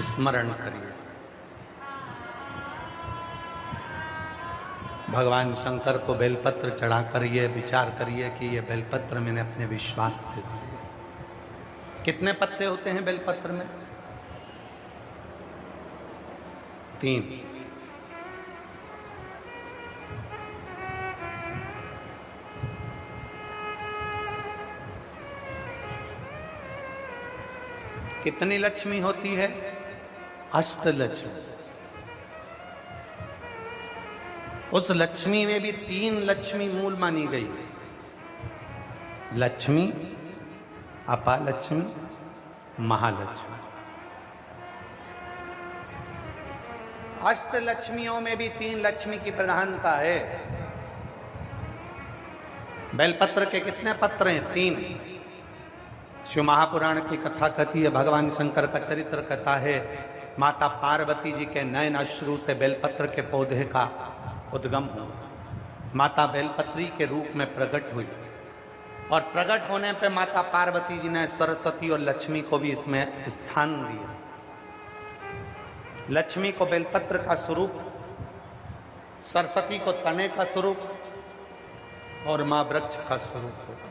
स्मरण करिए। भगवान शंकर को बेलपत्र चढ़ाकर ये विचार करिए कि ये बेलपत्र मैंने अपने विश्वास से दिए। कितने पत्ते होते हैं बेलपत्र में? 3। कितनी लक्ष्मी होती है? अष्टलक्ष्मी। उस लक्ष्मी में भी 3 लक्ष्मी मूल मानी गई है। लक्ष्मी, अपालक्ष्मी, महालक्ष्मी। अष्टलक्ष्मियों में भी 3 लक्ष्मी की प्रधानता है। बेलपत्र के कितने पत्र हैं? 3। शिव महापुराण की कथा कहती है, भगवान शंकर का चरित्र कहता है, माता पार्वती जी के नयन अश्रु से बेलपत्र के पौधे का उद्गम हुआ। माता बेलपत्री के रूप में प्रकट हुई और प्रकट होने पे माता पार्वती जी ने सरस्वती और लक्ष्मी को भी इसमें स्थान दिया। लक्ष्मी को बेलपत्र का स्वरूप, सरस्वती को तने का स्वरूप और मां वृक्ष का स्वरूप होगा।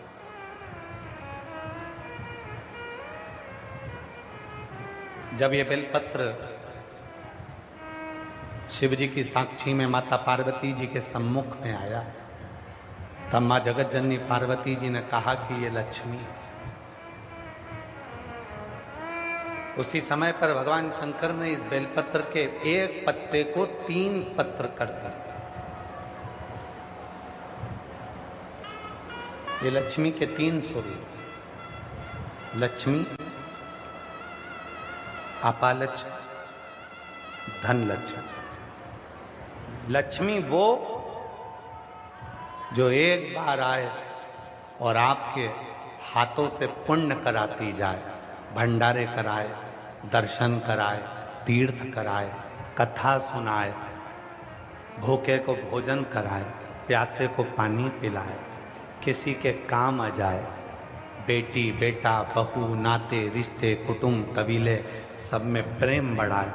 जब ये बेलपत्र शिव जी की साक्षी में माता पार्वती जी के सम्मुख में आया, तब मां जगत जननी पार्वती जी ने कहा कि ये लक्ष्मी। उसी समय पर भगवान शंकर ने इस बेलपत्र के एक पत्ते को 3 पत्र कर दिया। ये लक्ष्मी के 3 स्वरूप, लक्ष्मी, अपालक्ष्मी, धनलक्ष्मी। लक्ष्मी वो जो एक बार आए और आपके हाथों से पुण्य कराती जाए, भंडारे कराए, दर्शन कराए, तीर्थ कराए, कथा सुनाए, भूखे को भोजन कराए, प्यासे को पानी पिलाए, किसी के काम आ जाए, बेटी, बेटा, बहू, नाते, रिश्ते, कुटुंब, कबीले सब में प्रेम बढ़ाए,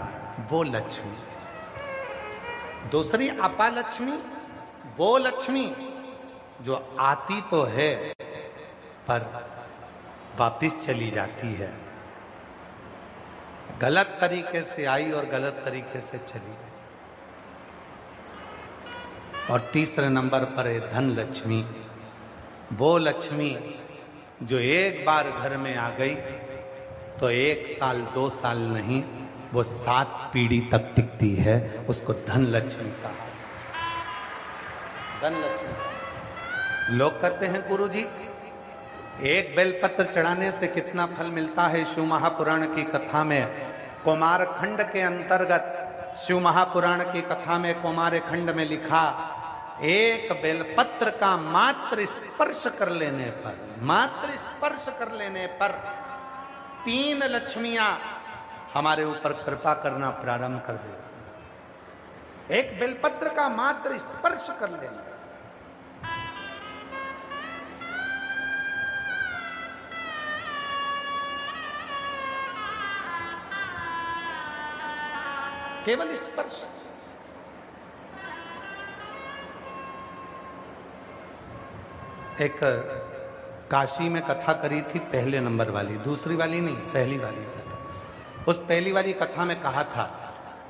वो लक्ष्मी। दूसरी अपालक्ष्मी, वो लक्ष्मी जो आती तो है पर वापिस चली जाती है। गलत तरीके से आई और गलत तरीके से चली गई। और तीसरे नंबर पर है धन लक्ष्मी, वो लक्ष्मी जो एक बार घर में आ गई तो 1 साल 2 साल नहीं, वो 7 पीढ़ी तक टिकती है। उसको धन लक्ष्मी कहा। धन लक्ष्मी। लोग कहते हैं गुरु जी, एक बेलपत्र चढ़ाने से कितना फल मिलता है? शिव महापुराण की कथा में कुमार खंड के अंतर्गत, शिव महापुराण की कथा में कुमार खंड में लिखा, एक बेलपत्र का मात्र स्पर्श कर लेने पर, मात्र स्पर्श कर लेने पर 3 लक्ष्मियां हमारे ऊपर कृपा करना प्रारंभ कर देती। एक बेलपत्र का मात्र स्पर्श कर लेना। केवल स्पर्श। एक काशी में कथा करी थी, पहले नंबर वाली, दूसरी वाली नहीं, पहली वाली कथा। उस पहली वाली कथा में कहा था,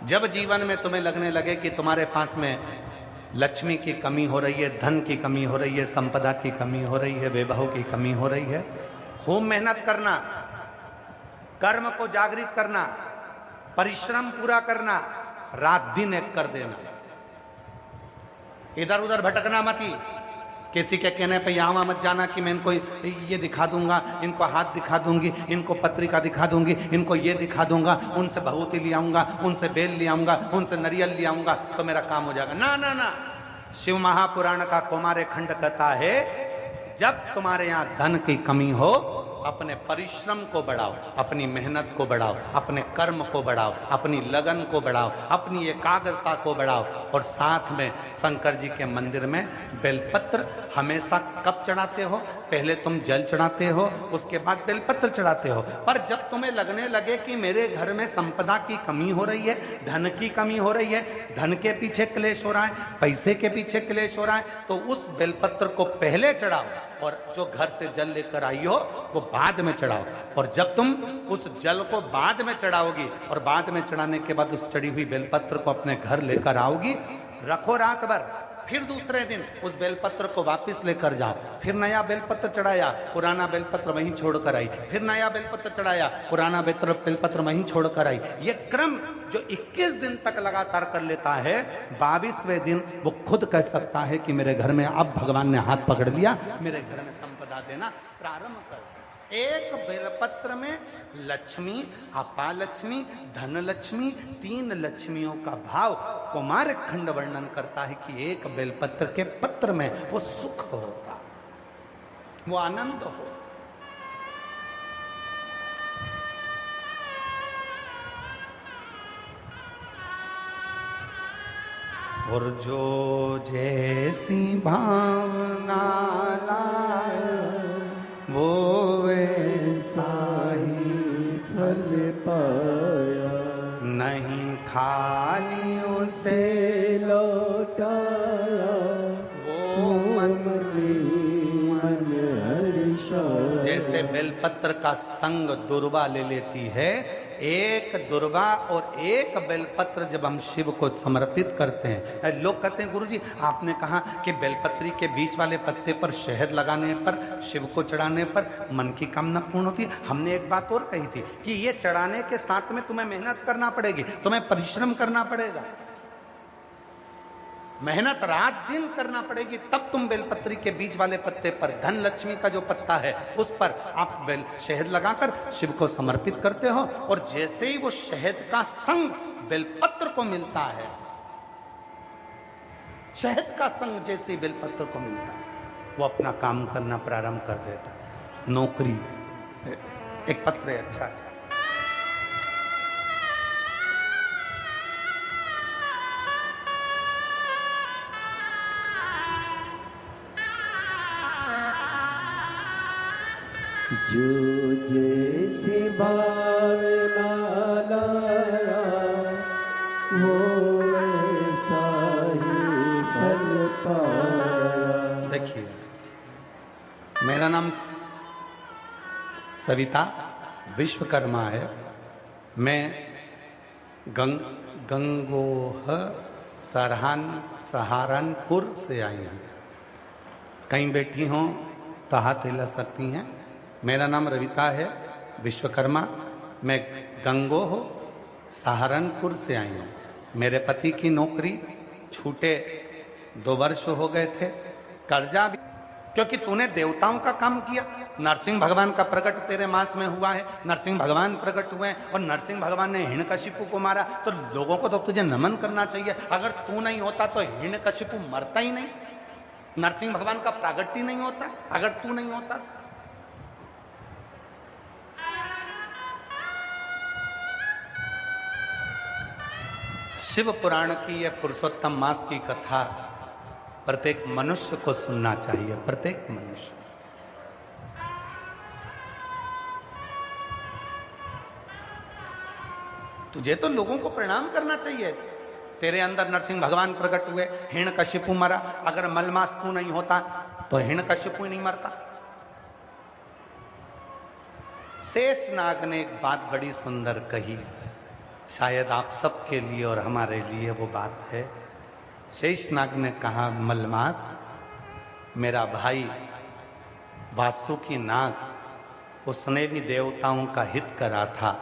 जब जीवन में तुम्हें लगने लगे कि तुम्हारे पास में लक्ष्मी की कमी हो रही है, धन की कमी हो रही है, संपदा की कमी हो रही है, वैभव की कमी हो रही है, खूब मेहनत करना, कर्म को जागृत करना, परिश्रम पूरा करना, रात दिन एक कर देना, इधर उधर भटकना मत ही। किसी के कहने पे यहाँ मत जाना कि मैं इनको ये दिखा दूंगा, इनको हाथ दिखा दूंगी, इनको पत्रिका दिखा दूंगी, इनको ये दिखा दूंगा, उनसे भभूति ले आऊंगा, उनसे बेल ले आऊंगा, उनसे नरियल ले आऊंगा तो मेरा काम हो जाएगा। ना ना ना, शिव महापुराण का कुमार खंड कहता है, जब तुम्हारे यहाँ धन की कमी हो अपने परिश्रम को बढ़ाओ, अपनी मेहनत को बढ़ाओ, अपने कर्म को बढ़ाओ, अपनी लगन को बढ़ाओ, अपनी एकाग्रता को बढ़ाओ। और साथ में शंकर जी के मंदिर में बेलपत्र हमेशा कब चढ़ाते हो? पहले तुम जल चढ़ाते हो, उसके बाद बेलपत्र चढ़ाते हो। पर जब तुम्हें लगने लगे कि मेरे घर में संपदा की कमी हो रही है, धन की कमी हो रही है, धन के पीछे क्लेश हो रहा है, पैसे के पीछे क्लेश हो रहा है, तो उस बेलपत्र को पहले चढ़ाओ और जो घर से जल लेकर आई हो वो बाद में चढ़ाओ। और जब तुम उस जल को बाद में चढ़ाओगी और बाद में चढ़ाने के बाद उस चढ़ी हुई बेलपत्र को अपने घर लेकर आओगी, रखो रात भर, फिर दूसरे दिन उस बेलपत्र को वापस लेकर जाओ, फिर नया बेलपत्र चढ़ाया, पुराना बेलपत्र वहीं छोड़कर आई, फिर नया बेलपत्र चढ़ाया, पुराना बेलपत्र वहीं छोड़कर आई। ये क्रम जो 21 दिन तक लगातार कर लेता है, 22वें दिन वो खुद कह सकता है कि मेरे घर में अब भगवान ने हाथ पकड़ लिया, मेरे घर में संपदा देना प्रारंभ कर। एक बेलपत्र में लक्ष्मी, अपालक्ष्मी, धनलक्ष्मी, 3 लक्ष्मियों का भाव कुमार खंड वर्णन करता है कि एक बेलपत्र के पत्र में वो सुख होता, वो आनंद हो। और जो जैसी भावना लाए वो वैसा ही फल पाया, नहीं खाली उसे लौटाया, वो मन हर्षाया। जैसे बेलपत्र का संग दुर्वा ले लेती है, एक दुर्वा और एक बेलपत्र जब हम शिव को समर्पित करते हैं, लोग कहते हैं गुरुजी आपने कहा कि बेलपत्री के बीच वाले पत्ते पर शहद लगाने पर, शिव को चढ़ाने पर मन की कामना पूर्ण होती है। हमने एक बात और कही थी कि ये चढ़ाने के साथ में तुम्हें मेहनत करना पड़ेगी, तुम्हें परिश्रम करना पड़ेगा, मेहनत रात दिन करना पड़ेगी, तब तुम बेलपत्री के बीच वाले पत्ते पर, धन लक्ष्मी का जो पत्ता है उस पर आप शहद लगाकर शिव को समर्पित करते हो। और जैसे ही वो शहद का संग बेलपत्र को मिलता है, शहद का संग जैसे ही बेलपत्र को मिलता है, वो अपना काम करना प्रारंभ कर देता है। नौकरी, एक पत्र है अच्छा है, जो जैसी भावना लाया वो वैसा ही फल पाया। देखिए मेरा नाम सविता विश्वकर्मा है, मैं गंगोह सहारनपुर से आई हूँ। कहीं बैठी हों तो हाथ हिला सकती हैं। मेरा नाम रविता है विश्वकर्मा, मैं गंगोह सहारनपुर से आई हूँ। मेरे पति की नौकरी छूटे 2 वर्ष हो गए थे, कर्जा भी, क्योंकि तूने देवताओं का काम किया। नरसिंह भगवान का प्रकट तेरे मास में हुआ है, नरसिंह भगवान प्रकट हुए हैं और नरसिंह भगवान ने हिरण्यकशिपु को मारा, तो लोगों को तो तुझे नमन करना चाहिए। अगर तू नहीं होता तो हिरण्यकशिपु मरता ही नहीं, नरसिंह भगवान का प्रागट्य नहीं होता अगर तू नहीं होता। शिव पुराण की यह पुरुषोत्तम मास की कथा प्रत्येक मनुष्य को सुनना चाहिए, प्रत्येक मनुष्य। तुझे तो लोगों को प्रणाम करना चाहिए। तेरे अंदर नरसिंह भगवान प्रकट हुए, हिरण्यकशिपु मरा, अगर मलमास तू नहीं होता तो हिरण्यकशिपु ही नहीं मरता। शेषनाग ने एक बात बड़ी सुंदर कही, शायद आप सबके लिए और हमारे लिए वो बात है। शेषनाग ने कहा, मलमास मेरा भाई वासुकी नाग, उसने भी देवताओं का हित करा था।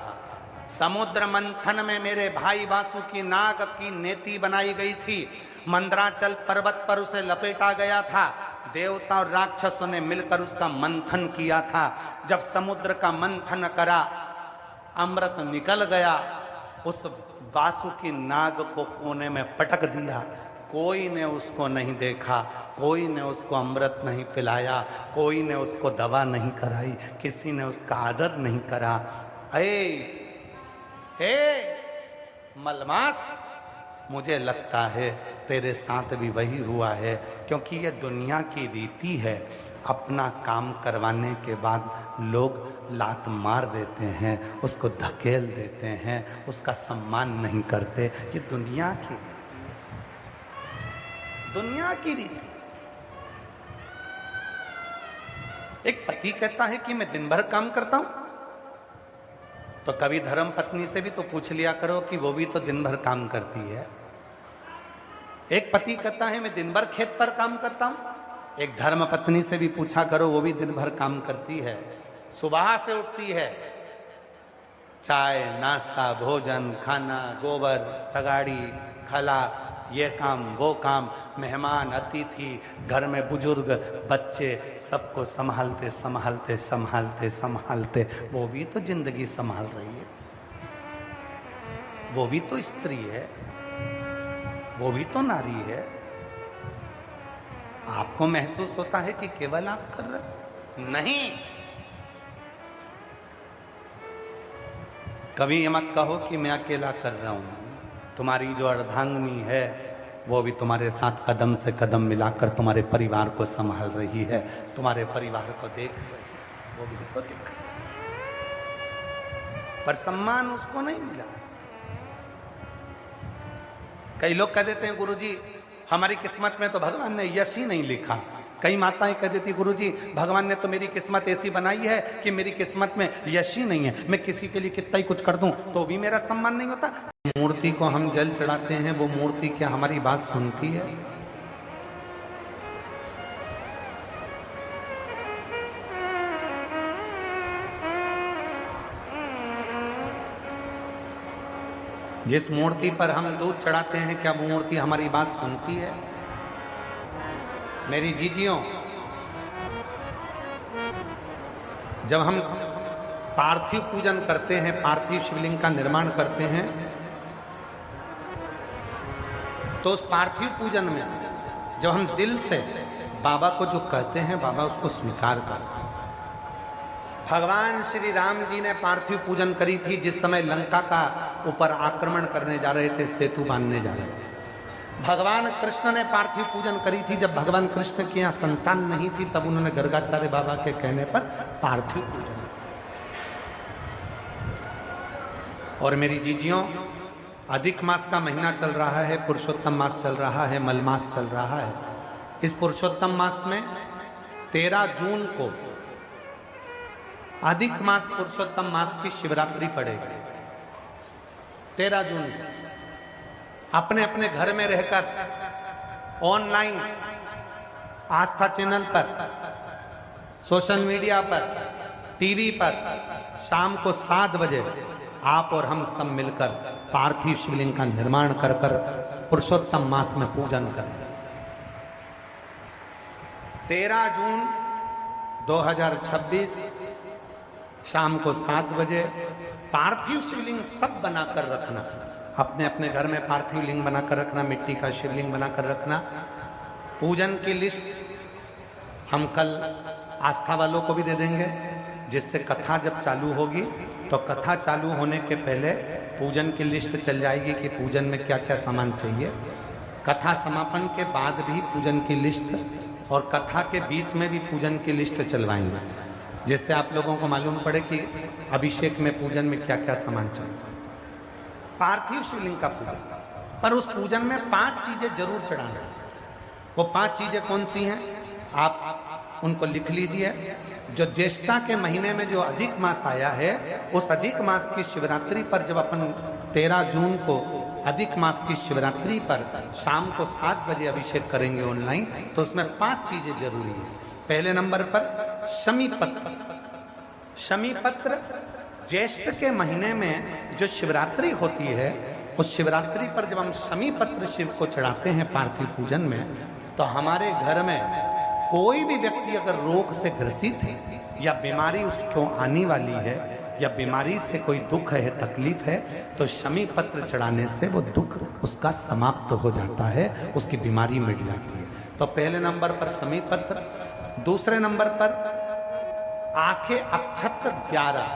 समुद्र मंथन में मेरे भाई वासुकी नाग की नेति बनाई गई थी, मंदराचल पर्वत पर उसे लपेटा गया था। देवता और राक्षसों ने मिलकर उसका मंथन किया था। जब समुद्र का मंथन करा, अमृत निकल गया, उस वासुकी नाग को कोने में पटक दिया। कोई ने उसको नहीं देखा, कोई ने उसको अमृत नहीं पिलाया, कोई ने उसको दवा नहीं कराई, किसी ने उसका आदर नहीं करा। ए मलमास, मुझे लगता है तेरे साथ भी वही हुआ है, क्योंकि ये दुनिया की रीति है। अपना काम करवाने के बाद लोग लात मार देते हैं, उसको धकेल देते हैं, उसका सम्मान नहीं करते। ये दुनिया की रीति, दुनिया की रीति। एक पति कहता है कि मैं दिन भर काम करता हूं, तो कभी धर्म पत्नी से भी तो पूछ लिया करो कि वो भी तो दिन भर काम करती है। एक पति कहता है मैं दिन भर खेत पर काम करता हूं, एक धर्म पत्नी से भी पूछा करो, वो भी दिन भर काम करती है। सुबह से उठती है, चाय नाश्ता भोजन खाना, गोबर तगाड़ी खला, ये काम वो काम, मेहमान अतिथि, घर में बुजुर्ग बच्चे, सबको संभालते संभालते संभालते संभालते वो भी तो जिंदगी संभाल रही है, वो भी तो स्त्री है, वो भी तो नारी है। आपको महसूस होता है कि केवल आप कर रहे? नहीं। कभी ये मत कहो कि मैं अकेला कर रहा हूं। तुम्हारी जो अर्धांगिनी है वो भी तुम्हारे साथ कदम से कदम मिलाकर तुम्हारे परिवार को संभाल रही है, तुम्हारे परिवार को देख रही है, वो भी तो देख रही है। पर सम्मान उसको नहीं मिला। कई लोग कह देते हैं गुरुजी हमारी किस्मत में तो भगवान ने यश ही नहीं लिखा। कई माताएं कह देती गुरुजी भगवान ने तो मेरी किस्मत ऐसी बनाई है कि मेरी किस्मत में यश ही नहीं है, मैं किसी के लिए कितना ही कुछ कर दूं तो भी मेरा सम्मान नहीं होता। मूर्ति को हम जल चढ़ाते हैं, वो मूर्ति क्या हमारी बात सुनती है? जिस मूर्ति पर हम दूध चढ़ाते हैं क्या वो मूर्ति हमारी बात सुनती है? मेरी जीजियों, जब हम पार्थिव पूजन करते हैं, पार्थिव शिवलिंग का निर्माण करते हैं, तो उस पार्थिव पूजन में जब हम दिल से बाबा को जो कहते हैं, बाबा उसको स्वीकार करते हैं। भगवान श्री राम जी ने पार्थिव पूजन करी थी जिस समय लंका का ऊपर आक्रमण करने जा रहे थे, सेतु बांधने जा रहे थे। भगवान कृष्ण ने पार्थिव पूजन करी थी जब भगवान कृष्ण की यहाँ संतान नहीं थी, तब उन्होंने गर्गाचार्य बाबा के कहने पर पार्थिव पूजन। और मेरी जीजियों, अधिक मास का महीना चल रहा है, पुरुषोत्तम मास चल रहा है, मलमास चल रहा है। इस पुरुषोत्तम मास में 13 जून को अधिक मास पुरुषोत्तम मास की शिवरात्रि पड़ेगी। 13 जून को अपने अपने घर में रहकर ऑनलाइन आस्था चैनल पर, सोशल मीडिया पर, टीवी पर शाम को 7 बजे आप और हम सब मिलकर पार्थिव शिवलिंग का निर्माण कर कर पुरुषोत्तम मास में पूजन करें। 13 जून 2026 शाम को 7 बजे पार्थिव शिवलिंग सब बनाकर रखना, अपने अपने घर में पार्थिव लिंग बनाकर रखना, मिट्टी का शिवलिंग बनाकर रखना। पूजन की लिस्ट हम कल आस्था वालों को भी दे देंगे, जिससे कथा जब चालू होगी तो कथा चालू होने के पहले पूजन की लिस्ट चल जाएगी कि पूजन में क्या क्या सामान चाहिए। कथा समापन के बाद भी पूजन की लिस्ट और कथा के बीच में भी पूजन की लिस्ट चलवाएंगे, जिससे आप लोगों को मालूम पड़े कि अभिषेक में पूजन में क्या क्या सामान चाहिए। पार्थिव शिवलिंग का पूजन, पर उस पूजन में 5 चीजें जरूर चढ़ाना है। वो 5 चीजें कौन सी हैं आप उनको लिख लीजिए। जो ज्येष्ठा के महीने में जो अधिक मास आया है, उस अधिक मास की शिवरात्रि पर जब अपन 13 जून को अधिक मास की शिवरात्रि पर शाम को 7 बजे अभिषेक करेंगे ऑनलाइन, तो उसमें 5 चीजें जरूरी है। पहले नंबर पर शमी पत्र। शमी पत्र ज्येष्ठ के महीने में जो शिवरात्रि होती है, उस शिवरात्रि पर जब हम शमी पत्र शिव को चढ़ाते हैं पार्थिव पूजन में, तो हमारे घर में कोई भी व्यक्ति अगर रोग से ग्रसित है या बीमारी उसको आने वाली है, या बीमारी से कोई दुख है, तकलीफ है, तो शमी पत्र चढ़ाने से वो दुख उसका समाप्त हो जाता है, उसकी बीमारी मिट जाती है। तो पहले नंबर पर शमी पत्र, दूसरे नंबर पर आंखें अक्षत 11,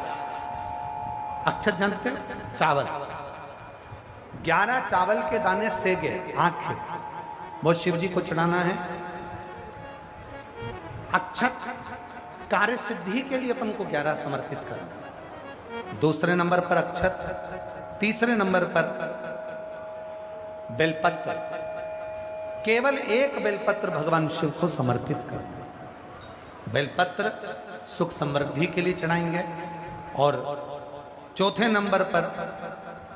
अक्षत जानते हो? चावल, 11 चावल के दाने सेगे आंखें, वो शिव जी को चढ़ाना है। अक्षत कार्य सिद्धि के लिए अपन को 11 समर्पित करना। दूसरे नंबर पर अक्षत, तीसरे नंबर पर बेलपत्र, केवल एक बेलपत्र भगवान शिव को समर्पित करना। बेलपत्र सुख समृद्धि के लिए चढ़ाएंगे। और चौथे नंबर पर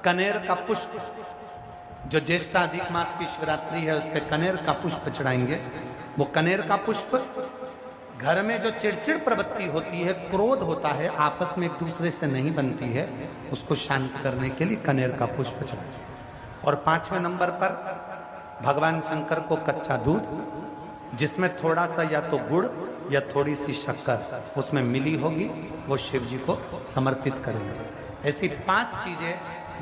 कनेर का पुष्प, जो ज्येष्ठ अधिक मास की शिवरात्रि है उस पर कनेर का पुष्प चढ़ाएंगे। वो कनेर का पुष्प घर में जो चिड़चिड़ प्रवृत्ति होती है, क्रोध होता है, आपस में एक दूसरे से नहीं बनती है, उसको शांत करने के लिए कनेर का पुष्प चढ़ाएं। और 5वें नंबर पर भगवान शंकर को कच्चा दूध, जिसमें थोड़ा सा या तो गुड़ या थोड़ी सी शक्कर उसमें मिली होगी, वो शिव जी को समर्पित करेंगे। ऐसी 5 चीजें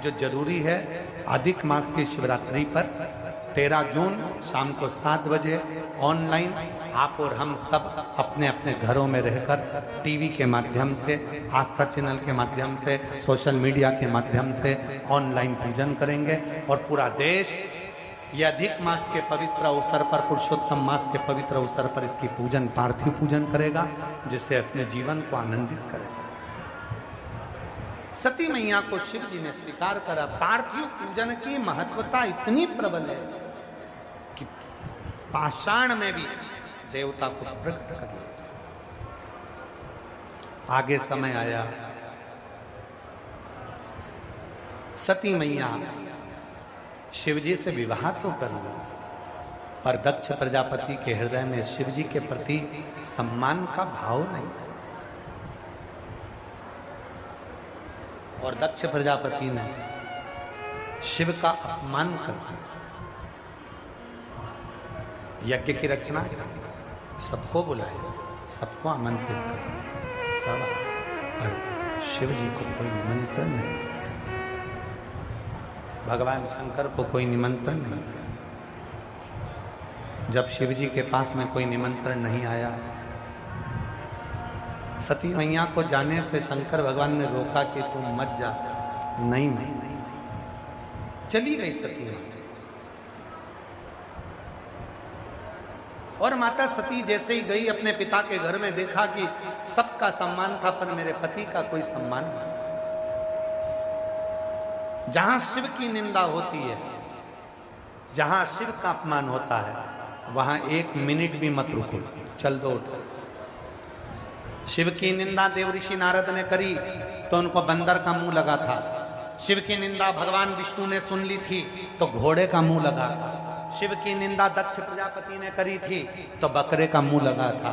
जो जरूरी है अधिक मास की शिवरात्रि पर 13 जून शाम को 7 बजे ऑनलाइन आप और हम सब अपने अपने घरों में रहकर टीवी के माध्यम से, आस्था चैनल के माध्यम से, सोशल मीडिया के माध्यम से ऑनलाइन पूजन करेंगे। और पूरा देश ये अधिक मास के पवित्र अवसर पर, पुरुषोत्तम मास के पवित्र अवसर पर इसकी पूजन, पार्थिव पूजन करेगा, जिससे अपने जीवन को आनंदित करेगा। सती मैया को शिव जी ने स्वीकार करा। पार्थिव पूजन की महत्वता इतनी प्रबल है कि पाषाण में भी देवता को प्रकट कर दिया। आगे समय आया, सती मैया शिव जी से विवाह तो कर ली, पर दक्ष प्रजापति के हृदय में शिव जी के प्रति सम्मान का भाव नहीं। और दक्ष प्रजापति ने शिव का अपमान कर दिया। यज्ञ की रचना, सबको बुलाए, सबको आमंत्रित कर, सब, पर शिव जी को कोई निमंत्रण नहीं दिया। भगवान शंकर को कोई निमंत्रण नहीं दिया। जब शिव जी के पास में कोई निमंत्रण नहीं आया, सती मैया को जाने से शंकर भगवान ने रोका कि तुम मत जा। नहीं, चली गई सती मैया। और माता सती जैसे ही गई अपने पिता के घर में, देखा कि सबका सम्मान था पर मेरे पति का कोई सम्मान नहीं। जहां शिव की निंदा होती है, जहां शिव का अपमान होता है, वहां 1 मिनट भी मत रुको, चल दो उठो। शिव की निंदा देवऋषि नारद ने करी तो उनको बंदर का मुंह लगा था। शिव की निंदा भगवान विष्णु ने सुन ली थी तो घोड़े का मुंह लगा था। शिव की निंदा दक्ष प्रजापति ने करी थी तो बकरे का मुंह लगा था।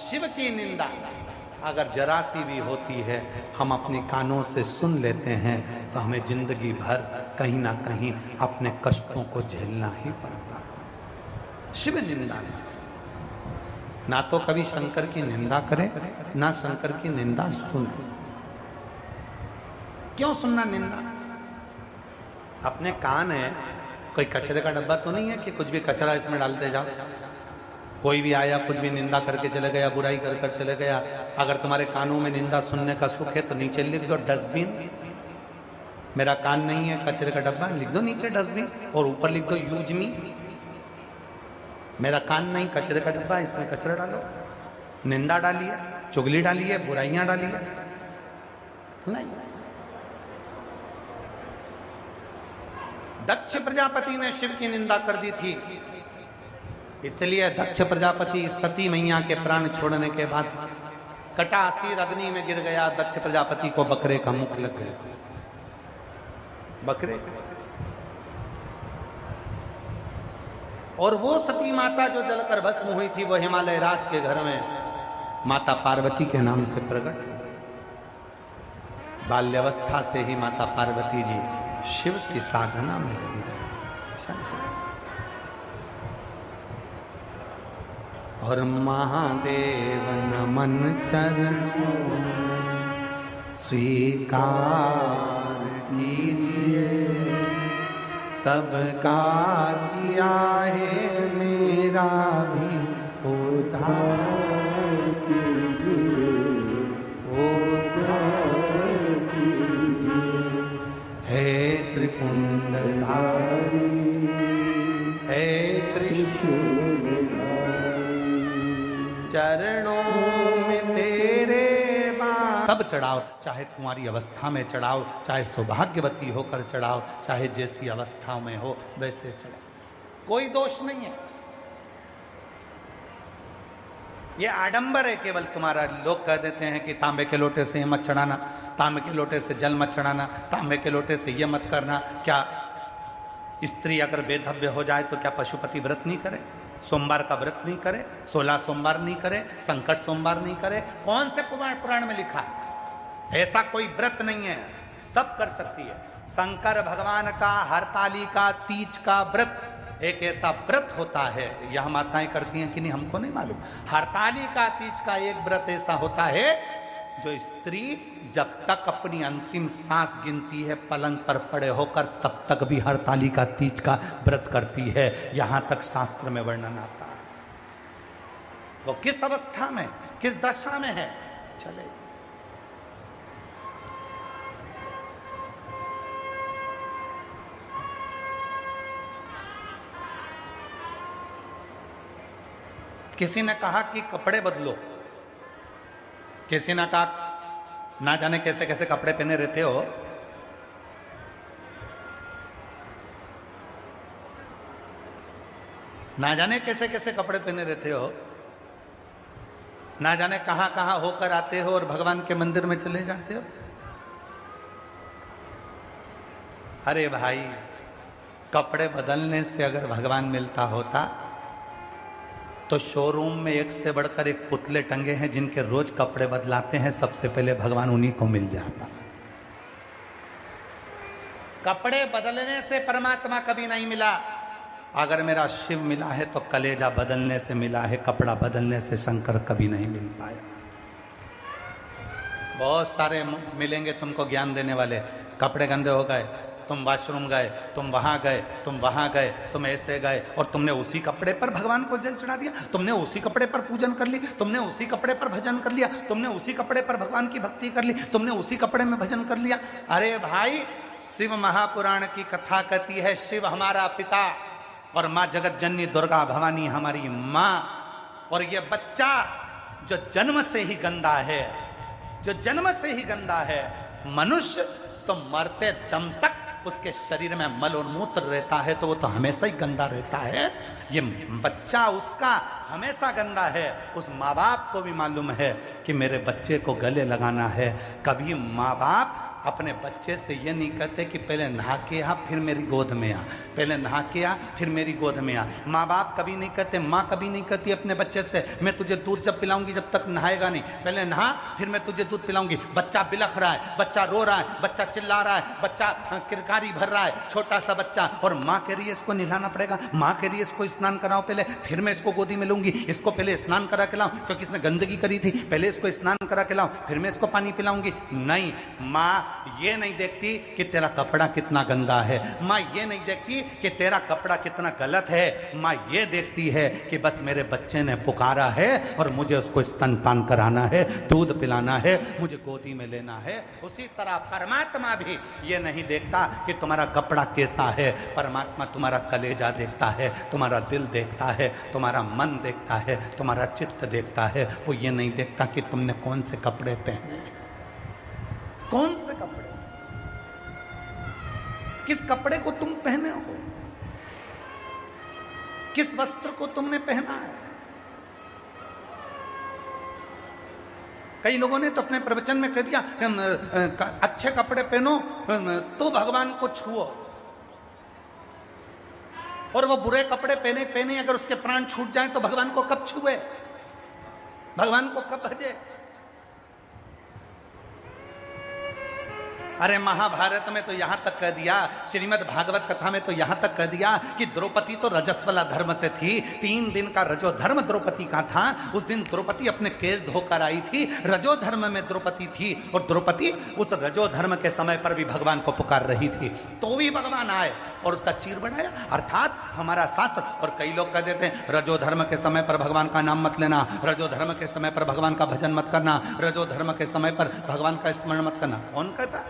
शिव की निंदा अगर जरा सी भी होती है, हम अपने कानों से सुन लेते हैं तो हमें जिंदगी भर कहीं ना कहीं अपने कष्टों को झेलना ही पड़ता है। शिव निंदा ना तो कभी शंकर की निंदा करे, ना शंकर की निंदा सुने। क्यों सुनना निंदा? अपने कान है, कोई कचरे का डब्बा तो नहीं है कि कुछ भी कचरा इसमें डालते जाओ। कोई भी आया कुछ भी निंदा करके चले गया, बुराई कर कर चले गया। अगर तुम्हारे कानों में निंदा सुनने का सुख है तो नीचे लिख दो डस्टबिन। मेरा कान नहीं है कचरे का डब्बा, लिख दो नीचे डस्टबिन, और ऊपर लिख दो यूज मी। मेरा कान नहीं कचरे का डब्बा, इसमें कचरा डालो। निंदा डालिए, चुगली डालिए, बुराइयां डालिए, नहीं। दक्ष प्रजापति ने शिव की निंदा कर दी थी, इसलिए दक्ष प्रजापति सती मैया के प्राण छोड़ने के बाद कटासीर अग्नि में गिर गया। दक्ष प्रजापति को बकरे का मुख लग गया। बकरे, और वो सती माता जो जलकर भस्म हुई थी, वो हिमालय राज के घर में माता पार्वती के नाम से प्रकट। बाल्यावस्था से ही माता पार्वती जी शिव की साधना में लगी रही। और महादेव नमन चरणों में स्वीकार कीजिए, सबका किया है मेरा भी उद्धार कीजिए, उद्धार कीजिए। हे त्रिपुंडधारी, हे त्रिशूलधारी, चरणों में तेरे सब चढ़ाओ, चाहे कुंवारी अवस्था में चढ़ाओ, चाहे सौभाग्यवती होकर चढ़ाओ, चाहे जैसी अवस्था में हो वैसे चढ़ाओ, कोई दोष नहीं है। ये आडंबर है केवल तुम्हारा। लोग कह देते हैं कि तांबे के लोटे से ये मत चढ़ाना, तांबे के लोटे से जल मत चढ़ाना, तांबे के लोटे से ये मत करना। क्या स्त्री अगर बेधव्य हो जाए तो क्या पशुपति व्रत नहीं करे? सोमवार का व्रत नहीं करे? 16 सोमवार नहीं करे? संकट सोमवार नहीं करे? कौन से पुराण में लिखा है? ऐसा कोई व्रत नहीं है, सब कर सकती है। शंकर भगवान का हरतालिका तीज का व्रत एक ऐसा व्रत होता है, यह माताएं करती हैं कि नहीं हमको नहीं मालूम। हरतालिका तीज का एक व्रत ऐसा होता है जो स्त्री जब तक अपनी अंतिम सांस गिनती है पलंग पर पड़े होकर, तब तक भी हरतालिका तीज का व्रत करती है। यहां तक शास्त्र में वर्णन आता है। वो किस अवस्था में, किस दशा में है, चले। किसी ने कहा कि कपड़े बदलो, किसी ने कहा ना जाने कैसे कैसे कपड़े पहने रहते हो। ना जाने कैसे कैसे कपड़े पहने रहते हो, ना जाने कहां कहां होकर आते हो और भगवान के मंदिर में चले जाते हो। अरे भाई, कपड़े बदलने से अगर भगवान मिलता होता तो शोरूम में एक से बढ़कर एक पुतले टंगे हैं जिनके रोज कपड़े बदलाते हैं, सबसे पहले भगवान उन्हीं को मिल जाता। कपड़े बदलने से परमात्मा कभी नहीं मिला। अगर मेरा शिव मिला है तो कलेजा बदलने से मिला है, कपड़ा बदलने से शंकर कभी नहीं मिल पाया। बहुत सारे मिलेंगे तुमको ज्ञान देने वाले, कपड़े गंदे हो गए, तुम वॉशरूम गए, तुम वहां गए, तुम वहां गए, तुम ऐसे गए और तुमने उसी कपड़े पर भगवान को जल चढ़ा दिया, तुमने उसी कपड़े पर पूजन कर ली, तुमने उसी कपड़े पर भजन कर लिया, तुमने उसी कपड़े पर भगवान की भक्ति कर ली, तुमने उसी कपड़े में भजन कर लिया। अरे भाई, शिव महापुराण की कथा कहती है शिव हमारा पिता और माँ जगत जननी दुर्गा भवानी हमारी माँ। और ये बच्चा जो जन्म से ही गंदा है, जो जन्म से ही गंदा है, मनुष्य तो मरते दम तक उसके शरीर में मल और मूत्र रहता है तो वो तो हमेशा ही गंदा रहता है। ये बच्चा उसका हमेशा गंदा है। उस माँ बाप को भी मालूम है कि मेरे बच्चे को गले लगाना है। कभी माँ बाप अपने बच्चे से ये नहीं कहते कि पहले नहा के आ फिर मेरी गोद में आ, पहले नहा के आ फिर मेरी गोद में आ। माँ बाप कभी नहीं कहते, माँ कभी नहीं कहती अपने बच्चे से मैं तुझे दूध जब पिलाऊंगी जब तक नहाएगा नहीं, पहले नहा फिर मैं तुझे दूध पिलाऊंगी। बच्चा बिलख रहा है, बच्चा रो रहा है, बच्चा चिल्ला रहा है, बच्चा किरकारी भर रहा है, छोटा सा बच्चा, और माँ कह रही है इसको नहलाना पड़ेगा, माँ कह रही है इसको स्नान कराओ पहले, फिर मैं इसको गोदी में लूंगी, इसको पहले स्नान करा के लाऊं क्योंकि इसने गंदगी करी थी, पहले इसको स्नान करा के लाऊं फिर मैं इसको पानी पिलाऊंगी। नहीं, माँ ये नहीं देखती कि तेरा कपड़ा कितना गंदा है, माँ ये नहीं देखती कि तेरा कपड़ा कितना गलत है, माँ ये देखती है कि बस मेरे बच्चे ने पुकारा है और मुझे उसको स्तनपान कराना है, दूध पिलाना है, मुझे गोदी में लेना है। उसी तरह परमात्मा भी ये नहीं देखता कि तुम्हारा कपड़ा कैसा है, परमात्मा तुम्हारा कलेजा देखता है, तुम्हारा दिल देखता है, तुम्हारा मन देखता है, तुम्हारा चित्त देखता है। वो ये नहीं देखता कि तुमने कौन से कपड़े पहने, कौन से कपड़े, किस कपड़े को तुम पहने हो, किस वस्त्र को तुमने पहना है। कई लोगों ने तो अपने प्रवचन में कह दिया अच्छे कपड़े पहनो तो भगवान को छुओ, और वो बुरे कपड़े पहने पहने अगर उसके प्राण छूट जाएं तो भगवान को कब छुए, भगवान को कब भजे। अरे महाभारत में तो यहां तक कह दिया, श्रीमद् भागवत कथा में तो यहां तक कह दिया कि द्रौपदी तो रजस्वला धर्म से थी। 3 दिन का रजो धर्म द्रौपदी का था। उस दिन द्रौपदी अपने केस धोकर आई थी, रजो धर्म में द्रौपदी थी। और द्रौपदी उस रजो धर्म के समय पर भी भगवान को पुकार रही थी, तो भी भगवान आए और उसका चीर बढ़ाया। अर्थात हमारा शास्त्र, और कई लोग कह देते हैं रजो धर्म के समय पर भगवान का नाम मत लेना, रजो धर्म के समय पर भगवान का भजन मत करना, रजो धर्म के समय पर भगवान का स्मरण मत करना। कौन कहता?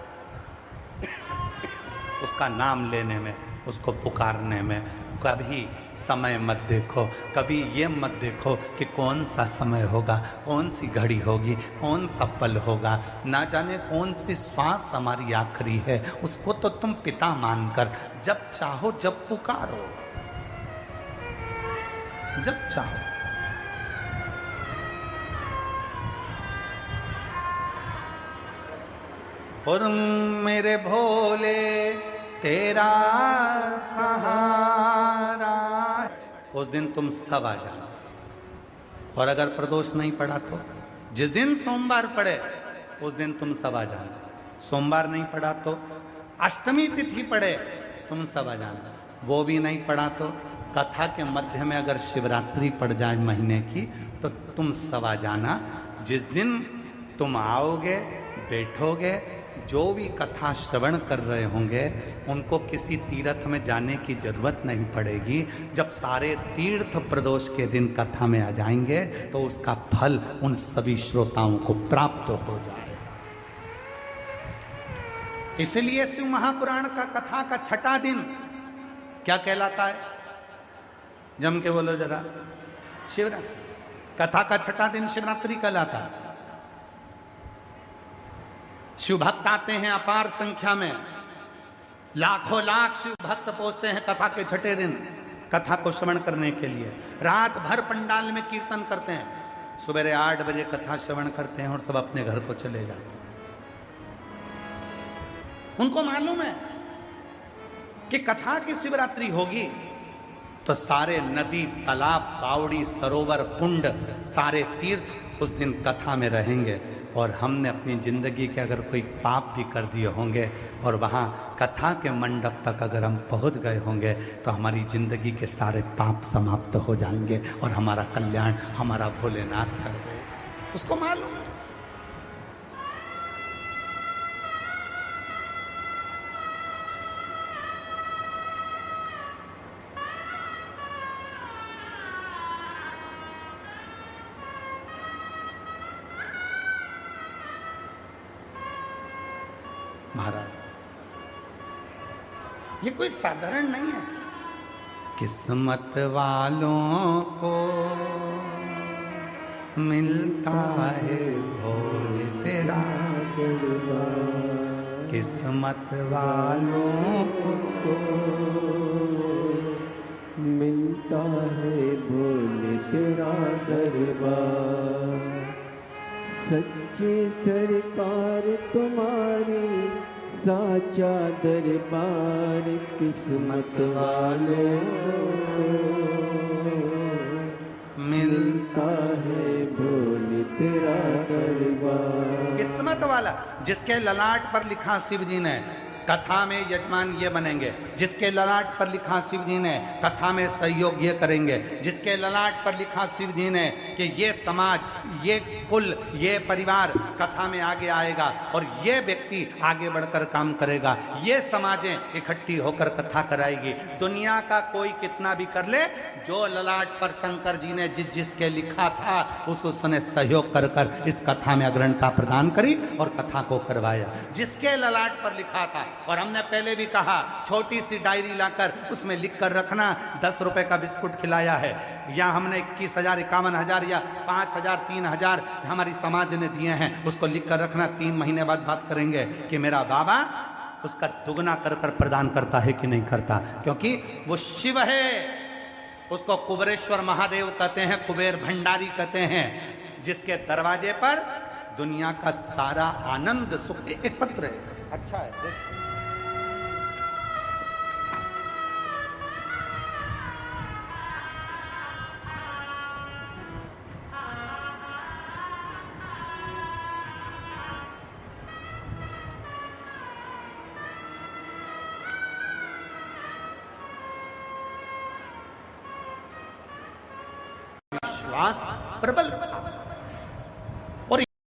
उसका नाम लेने में, उसको पुकारने में कभी समय मत देखो, कभी ये मत देखो कि कौन सा समय होगा, कौन सी घड़ी होगी, कौन सा पल होगा, ना जाने कौन सी श्वास हमारी आखिरी है। उसको तो तुम पिता मानकर जब चाहो जब पुकारो, जब चाहो। और मेरे भोले तेरा सहारा, उस दिन तुम सब आ जाना। और अगर प्रदोष नहीं पड़ा तो जिस दिन सोमवार पड़े उस दिन तुम सब आ जाना। सोमवार नहीं पड़ा तो अष्टमी तिथि पड़े तुम सब आ जाना। वो भी नहीं पड़ा तो कथा के मध्य में अगर शिवरात्रि पड़ जाए महीने की तो तुम सब आ जाना। जिस दिन तुम आओगे, बैठोगे, जो भी कथा श्रवण कर रहे होंगे उनको किसी तीर्थ में जाने की जरूरत नहीं पड़ेगी। जब सारे तीर्थ प्रदोष के दिन कथा में आ जाएंगे तो उसका फल उन सभी श्रोताओं को प्राप्त हो जाएगा। इसलिए शिव महापुराण का कथा का छठा दिन क्या कहलाता है? जम के बोलो जरा। शिवरात्रि। कथा का छठा दिन शिवरात्रि कहलाता है। शिव भक्त आते हैं अपार संख्या में, लाखों लाख शिव भक्त पहुंचते हैं कथा के छठे दिन कथा को श्रवण करने के लिए। रात भर पंडाल में कीर्तन करते हैं, सुबह 8 बजे कथा श्रवण करते हैं और सब अपने घर को चले जाते हैं। उनको मालूम है कि कथा की शिवरात्रि होगी तो सारे नदी, तालाब, बावड़ी, सरोवर, कुंड, सारे तीर्थ उस दिन कथा में रहेंगे। और हमने अपनी जिंदगी के अगर कोई पाप भी कर दिए होंगे और वहाँ कथा के मंडप तक अगर हम पहुँच गए होंगे तो हमारी जिंदगी के सारे पाप समाप्त हो जाएंगे और हमारा कल्याण हमारा भोलेनाथ कर देगा। उसको मालूम है। महाराज ये कोई साधारण नहीं है। किस्मत वालों को मिलता है भोले तेरा दरबार। किस्मत वालों को मिलता है भोले तेरा दरबार। सच्ची सरकार तुम्हारी साचा दरबार। किस्मत वालों मिलता है भोले तेरा दरबार। किस्मत वाला जिसके ललाट पर लिखा शिव जी ने कथा में यजमान ये बनेंगे, जिसके ललाट पर लिखा शिव जी ने कथा में सहयोग ये करेंगे, जिसके ललाट पर लिखा शिव जी ने कि ये समाज, ये कुल, ये परिवार कथा में आगे आएगा और ये व्यक्ति आगे बढ़कर काम करेगा, ये समाजें इकट्ठी होकर कथा कराएगी। दुनिया का कोई कितना भी कर ले, जो ललाट पर शंकर जी ने जिसके लिखा था उसने सहयोग कर कर इस कथा में अग्रणता प्रदान करी और कथा को करवाया। जिसके ललाट पर लिखा था, और हमने पहले भी कहा छोटी सी डायरी लाकर उसमें लिख कर रखना। 10 रुपए का बिस्कुट खिलाया है, या हमने 21,000, 51,000 या 5,000, 3,000 हमारी समाज ने दिए हैं, उसको लिख कर रखना। 3 महीने बाद बात करेंगे कि मेरा बाबा उसका दुगना कर कर प्रदान करता है कि नहीं करता, क्योंकि वो शिव है। उसको कुबेरेश्वर महादेव कहते हैं, कुबेर भंडारी कहते हैं, जिसके दरवाजे पर दुनिया का सारा आनंद सुख। एक पत्र है, अच्छा है, देख। विश्वास प्रबल था।